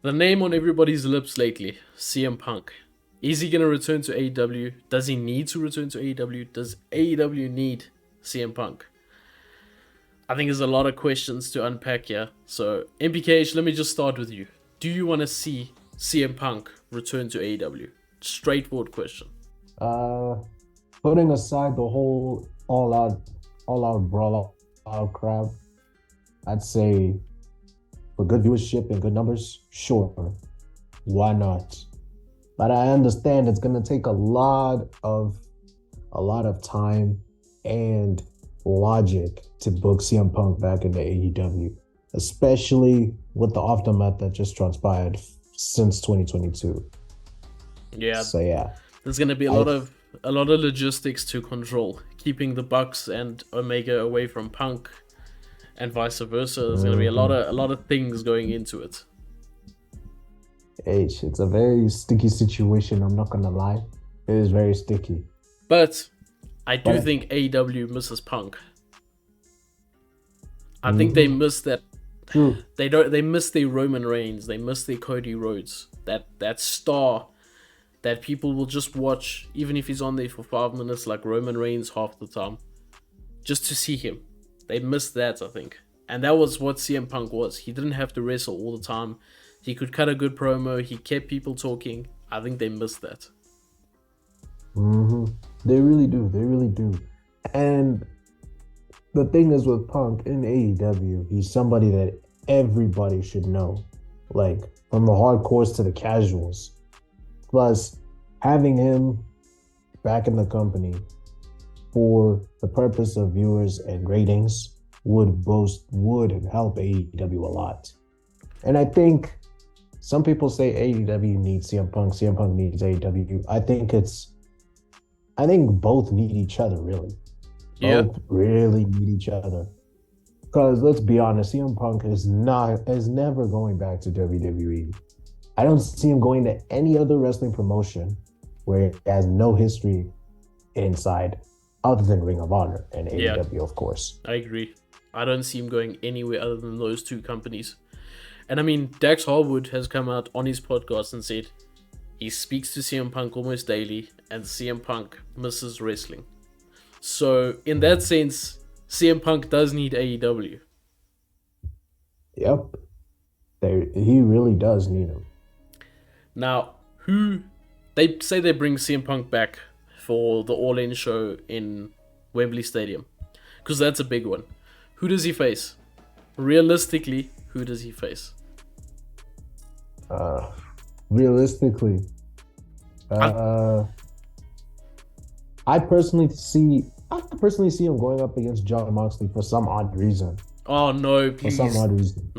The name on everybody's lips lately, CM Punk. Is he going to return to AEW? Does he need to return to AEW? Does AEW need CM Punk? I think there's a lot of questions to unpack here. So, MPKH, let me just start with you. Do you want to see CM Punk return to AEW? Straightforward question. Putting aside the whole all out brawl out crap, I'd say for good viewership and good numbers, sure, why not? But I understand it's gonna take a lot of time and logic to book CM Punk back into AEW, especially with the aftermath that just transpired since 2022. Yeah. So yeah, there's gonna be a lot of logistics to control, keeping the Bucks and Omega away from Punk, and vice versa. There's gonna be a lot of things going into it. It's a very sticky situation. I'm not gonna lie, it is very sticky. But I do think AEW misses Punk. I think they miss that. True. They miss their Roman Reigns. They miss their Cody Rhodes. That star that people will just watch, even if he's on there for 5 minutes, like Roman Reigns half the time, just to see him. They missed that, I think. And that was what CM Punk was. He didn't have to wrestle all the time. He could cut a good promo. He kept people talking. I think they missed that. They really do. They really do. And the thing is with Punk in AEW, he's somebody that everybody should know. Like, from the hardcores to the casuals. Plus, having him back in the company for the purpose of viewers and ratings would help AEW a lot. And I think some people say AEW needs CM Punk needs AEW. I think both need each other, really. Yeah. Both really need each other. Because let's be honest, CM Punk is never going back to WWE. I don't see him going to any other wrestling promotion where he has no history inside other than Ring of Honor and AEW, of course. I agree. I don't see him going anywhere other than those two companies. And I mean, Dax Harwood has come out on his podcast and said he speaks to CM Punk almost daily and CM Punk misses wrestling. So, in that sense, CM Punk does need AEW. Yep. He really does need him. Now, they say they bring CM Punk back for the All In show in Wembley Stadium, because that's a big one. Who does he face? Realistically, who does he face? Realistically, I personally see him going up against Jon Moxley for some odd reason. Oh no, please. For some odd reason.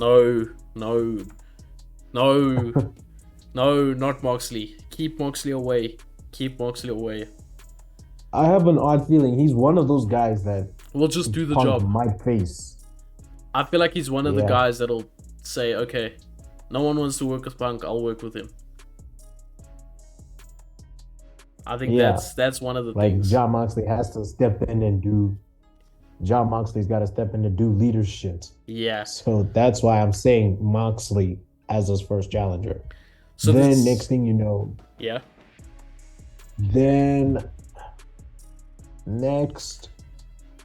No, not Moxley. Keep Moxley away. I have an odd feeling he's one of those guys that will just do the Punk job. might face. I feel like he's one of the guys that'll say, okay, no one wants to work with Punk, I'll work with him. I think that's one of the things. Jon Moxley has to step in and do. Jon Moxley's got to step in and do leadership. Yeah. So that's why I'm saying Moxley as his first challenger. So then next thing you know. Yeah. Then next.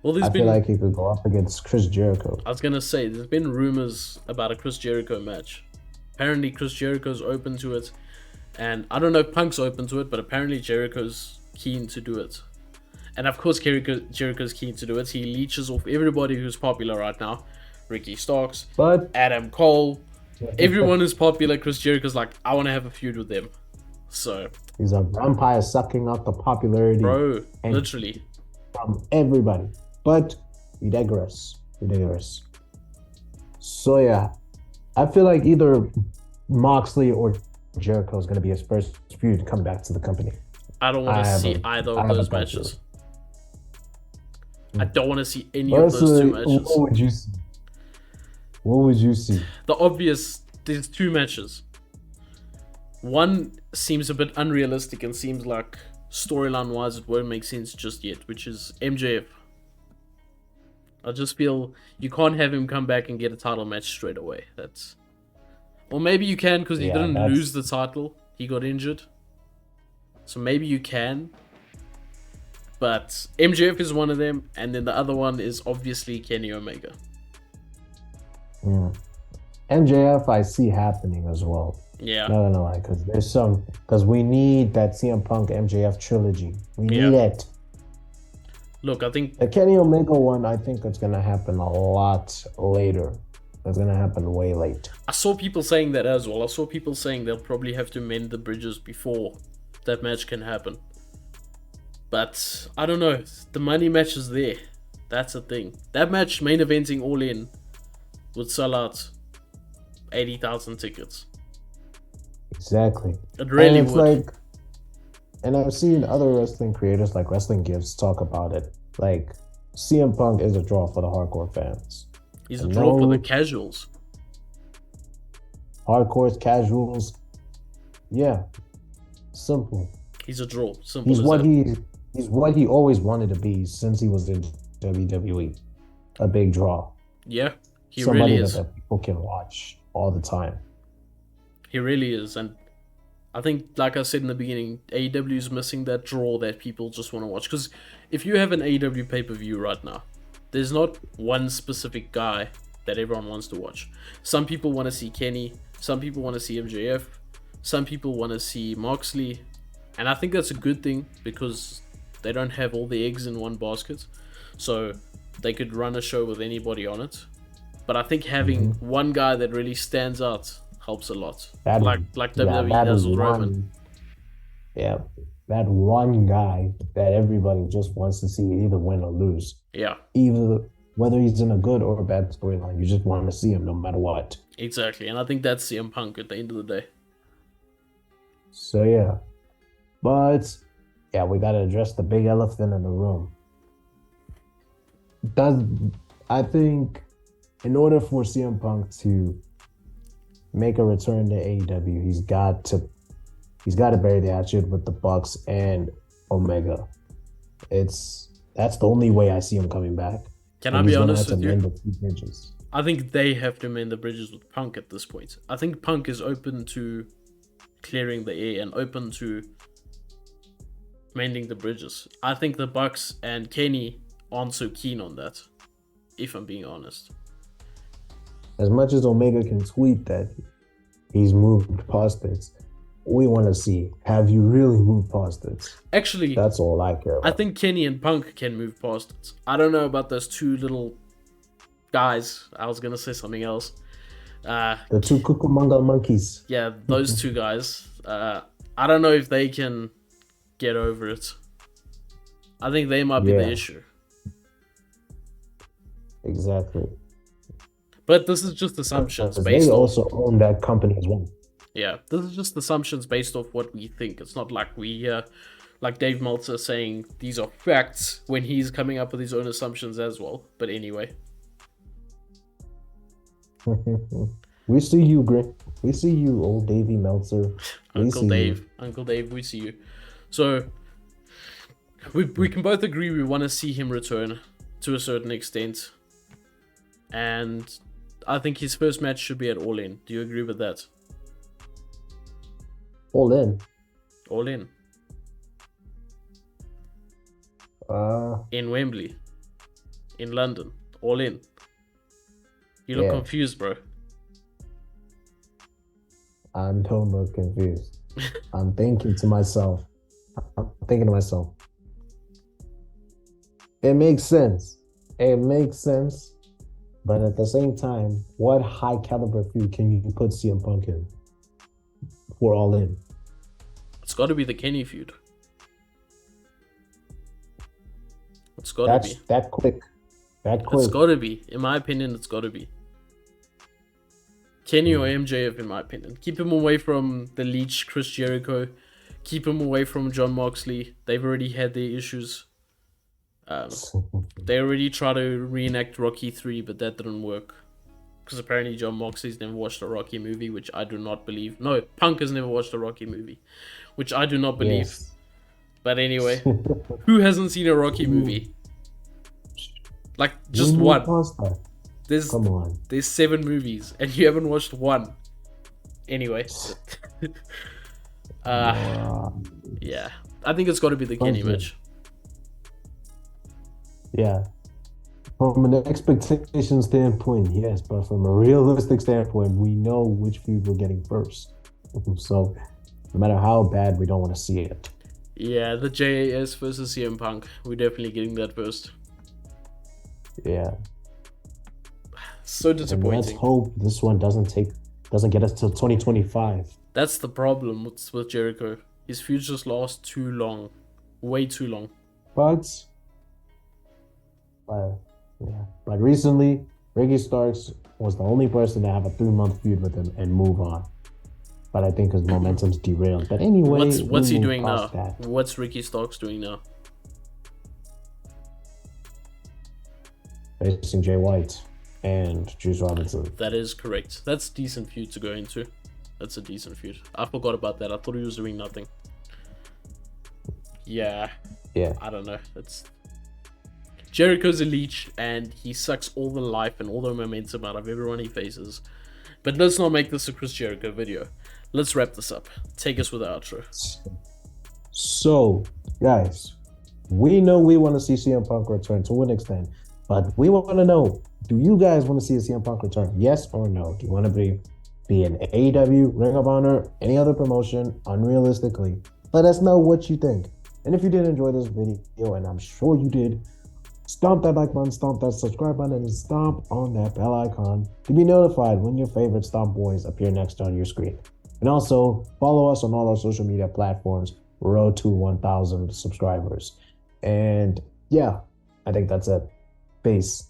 Well, I feel like he could go up against Chris Jericho. I was gonna say there's been rumors about a Chris Jericho match. Apparently Chris Jericho's open to it. And I don't know if Punk's open to it, but apparently Jericho's keen to do it. And of course Jericho's keen to do it. He leeches off everybody who's popular right now. Ricky Starks, Adam Cole, everyone who's popular. Chris Jericho's like, I want to have a feud with them. So he's a vampire sucking out the popularity. Bro, literally. From everybody. But we digress. So yeah, I feel like either Moxley or Jericho is going to be his first feud to come back to the company. I don't want to see either of those matches. I don't want to see any of those two matches. What would you see? The obvious, there's two matches. One seems a bit unrealistic and seems like storyline wise it won't make sense just yet, which is MJF. I just feel you can't have him come back and get a title match straight away. Or maybe you can because he Yeah, didn't that's lose the title. He got injured. So maybe you can. But MJF is one of them. And then the other one is obviously Kenny Omega. MJF. I see happening as well. Yeah. Not gonna lie, because we need that CM Punk MJF trilogy. We need it. Look, I think The Kenny Omega one, I think it's gonna happen a lot later. It's gonna happen way late. I saw people saying that as well. I saw people saying they'll probably have to mend the bridges before that match can happen. But I don't know. The money match is there. That's the thing. That match, main eventing All In, would sell out 80,000 tickets. Exactly. It really would. Like, and I've seen other wrestling creators like Wrestling Gives talk about it. Like, CM Punk is a draw for the hardcore fans. He's a draw for the casuals. Hardcore casuals. Yeah. Simple. He's a draw. Simple He's as what that. he's what he always wanted to be since he was in WWE. A big draw. Yeah, he Somebody really is. that people can watch all the time. He really is. And I think, like I said in the beginning, AEW is missing that draw that people just want to watch. Because if you have an AEW pay-per-view right now, there's not one specific guy that everyone wants to watch. Some people want to see Kenny. Some people want to see MJF. Some people want to see Moxley. And I think that's a good thing because they don't have all the eggs in one basket. So they could run a show with anybody on it. But I think having one guy that really stands out helps a lot. Like WWE does with Roman. Yeah, that one guy that everybody just wants to see either win or lose. Yeah. Either whether he's in a good or a bad storyline, you just want to see him no matter what. Exactly, and I think that's CM Punk at the end of the day. So yeah, but yeah, we gotta address the big elephant in the room. I think in order for CM Punk to make a return to AEW, he's got to bury the hatchet with the Bucks and Omega. That's the only way I see him coming back. Can I be honest with you? The I think they have to mend the bridges with Punk at this point. I think Punk is open to clearing the air and open to mending the bridges. I think the Bucks and Kenny aren't so keen on that, if I'm being honest. As much as Omega can tweet that he's moved past it, we want to see, have you really moved past it? Actually, that's all I care about. I think Kenny and Punk can move past it. I don't know about those two little guys. I was going to say something else. The two Cucamonga monkeys. Yeah, those two guys. I don't know if they can get over it. I think they might be the issue. Exactly. But this is just assumptions based they also own that company as well. Yeah, this is just assumptions based off what we think. It's not like we, like Dave Meltzer saying these are facts when he's coming up with his own assumptions as well. But anyway. We see you, Grit. We see you, old Davey Meltzer. Uncle Dave, we see you. So, we can both agree we want to see him return to a certain extent. And I think his first match should be at All In. Do you agree with that? All In? All In. In Wembley. In London. All In. You look confused, bro. I don't look confused. I'm thinking to myself. It makes sense. But at the same time, what high caliber feud can you put CM Punk in? We're All In. It's got to be the Kenny feud. It's got to be. That quick. It's got to be. In my opinion, it's got to be. Kenny or MJF, in my opinion. Keep him away from the Leech, Chris Jericho. Keep him away from John Moxley. They've already had their issues. They already tried to reenact Rocky 3, but that didn't work. Because apparently John Moxley's never watched a Rocky movie, which I do not believe. No, Punk has never watched a Rocky movie, which I do not believe. Yes. But anyway, who hasn't seen a Rocky movie? Like, just one. Come on. There's 7 movies, and you haven't watched one. Anyway, Uh, yeah, I think it's got to be the Kenny Punch, match. yeah. From an expectation standpoint, yes, but from a realistic standpoint, we know which feud we're getting first. So no matter how bad, we don't want to see it. Yeah, the JAS versus CM Punk. We're definitely getting that first. Yeah. So And let's disappointing. hope this one doesn't get us till 2025. That's the problem with Jericho. His feuds just last too long, way too long. But yeah. But recently, Ricky Starks was the only person to have a 3-month feud with him and move on. But I think his momentum's derailed. But anyway, What's he doing now? That. What's Ricky Starks doing now? Facing Jay White and Juice Robinson. That is correct. That's a decent feud to go into. That's a decent feud. I forgot about that. I thought he was doing nothing. Yeah. I don't know. It's Jericho's a leech, and he sucks all the life and all the momentum out of everyone he faces. But let's not make this a Chris Jericho video. Let's wrap this up. Take us with the outro. So, guys, we know we want to see CM Punk return to an extent, but we want to know, do you guys want to see a CM Punk return? Yes or no? Do you want to be an AEW, Ring of Honor, any other promotion, unrealistically? Let us know what you think. And if you did enjoy this video, and I'm sure you did, stomp that like button, stomp that subscribe button, and stomp on that bell icon to be notified when your favorite Stomp Boys appear next on your screen. And also, follow us on all our social media platforms, road to 1,000 subscribers. And yeah, I think that's it. Peace.